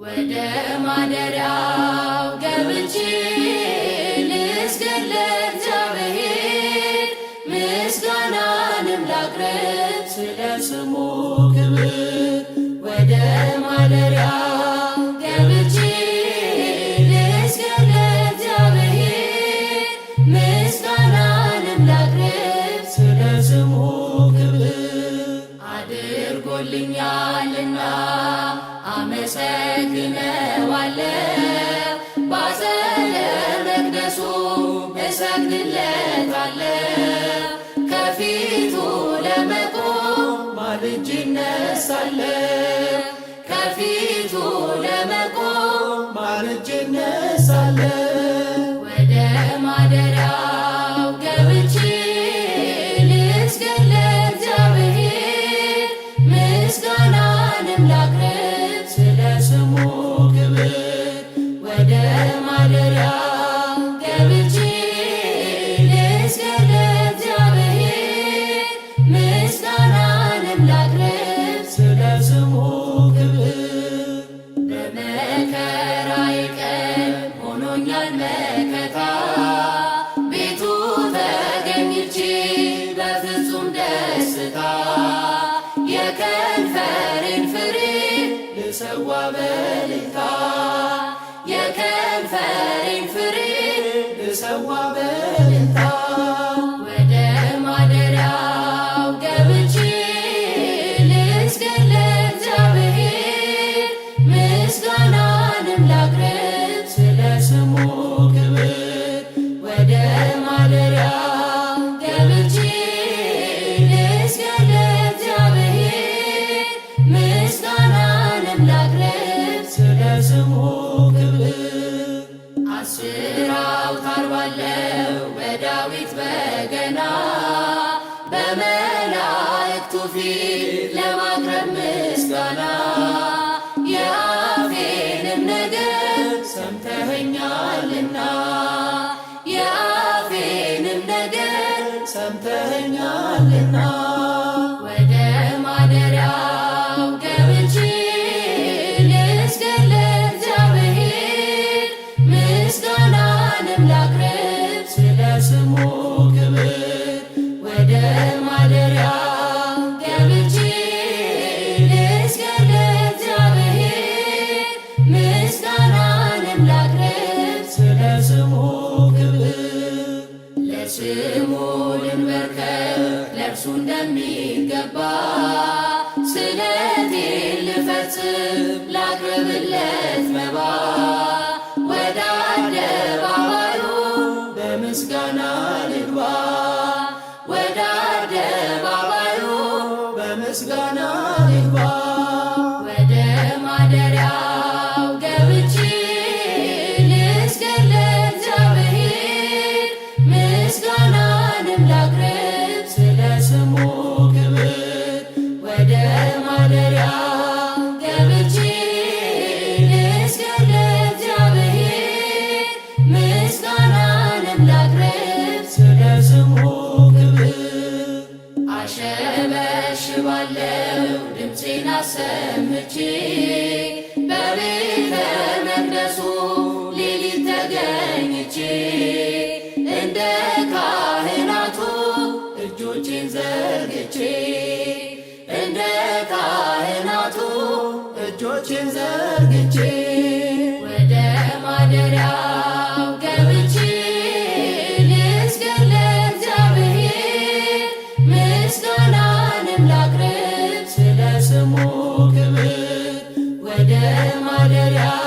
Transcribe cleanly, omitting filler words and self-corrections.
ወደ ማደሪያው ገብቼ ልስገድ ለእግዚአብሔር ምስጋናንም ላቅርብ ስለ ስሙ ክብር። ወደ ማደሪያው ገብቼ ልስገድ ለእግዚአብሔር ምስጋናንም ላቅርብ ስለ ስሙ ክብር። አድርጎልኛልና አመሰግነዋለሁ፣ ባጸደ መቅደሱ እሰግድለታለሁ። ከፊቱ ለመቆም ማልጄ እነሳለሁ፣ ከፊቱ ለመቆም ማልጄ እነሳለሁ። ወደ ማደሪያው ገብቼ ልስገድ ለእግዚአብሔር ምስጋናንም ላቅርብ ስለ ስሙ ክብር። ወደ ማደሪያው ገብቼ ልስገድ ለእግዚአብሔር ምስጋናንም ላቅርብ ስለ ስሙ ክብር። በመከራዬ ቀን ሆኖኛል መከታ፣ ቤቱ ተገኝቼ በፍጹም ደስታ የከንፈሬን ፍሬ ልሰዋ በእልልታ፣ የከንፈሬን ፍሬ ልሰዋ በእልልታ። ወደ ማደሪያው ገብቼ ልስገድ ለእግዚአብሔር ምስጋናንም ላቅርብ ስለ ስሙ ክብር። ወደ ማደሪያው ገብቼ ልስገድ ለእግዚአብሔር ምስጋናንም ላቅርብ ስለ ስሙ ክብር። 10 አውታር ባለው በዳዊት በገና በመላእክቱ ፊት ለማቅረብ ምስጋና የአፌንም ነገር ሰምተኸኛልና፣ የአፌንም ነገር ሰምተኸኛልና። ወደ ማደሪያው ገብቼ ልስገድ ለእግዚአብሔር ምስጋናንም ላቅርብ ስለ ስሙ ክብር። ወደ ማደሪያው ገብቼ ልስገድ ለእግዚአብሔር ምስጋናንም ላቅርብ ስለ ስሙ ክብር። ለስሙ ልንበርከክ ለእርሱ እንደሚገባ ስለቴን ልፈጽም ላቅርብለት መባ። ወደ አደባባዩ በምስጋና ልግባ፣ ወደ አደባባዩ በምስጋና ልግባ። ወደ ማደሪያው ገብቼ ልስገድ ለእግዚአብሔር ምስጋናንም ላቅርብ ስለ ስሙ ክብር። ወደ ማደሪያው ገብቼ ልስገድ ለእግዚአብሔር ምስጋናንም ላቅርብ ስለ ስሙ ክብር። አሸበሽባለሁ ድምፄን አሰምቼ በቤተ መቅደሱ ሌሊት ተገኝቼ እንደ ካህናቱ እጆቼን ዘርግቼ፣ እንደ ካህናቱ እጆቼን ዘርግቼ። ወደ ማደሪያው ገብቼ ልስገድ ለእግዚአብሔር ምስጋናንም ላቅርብ ስለ ስሙ ክብር። ወደ ማደሪያው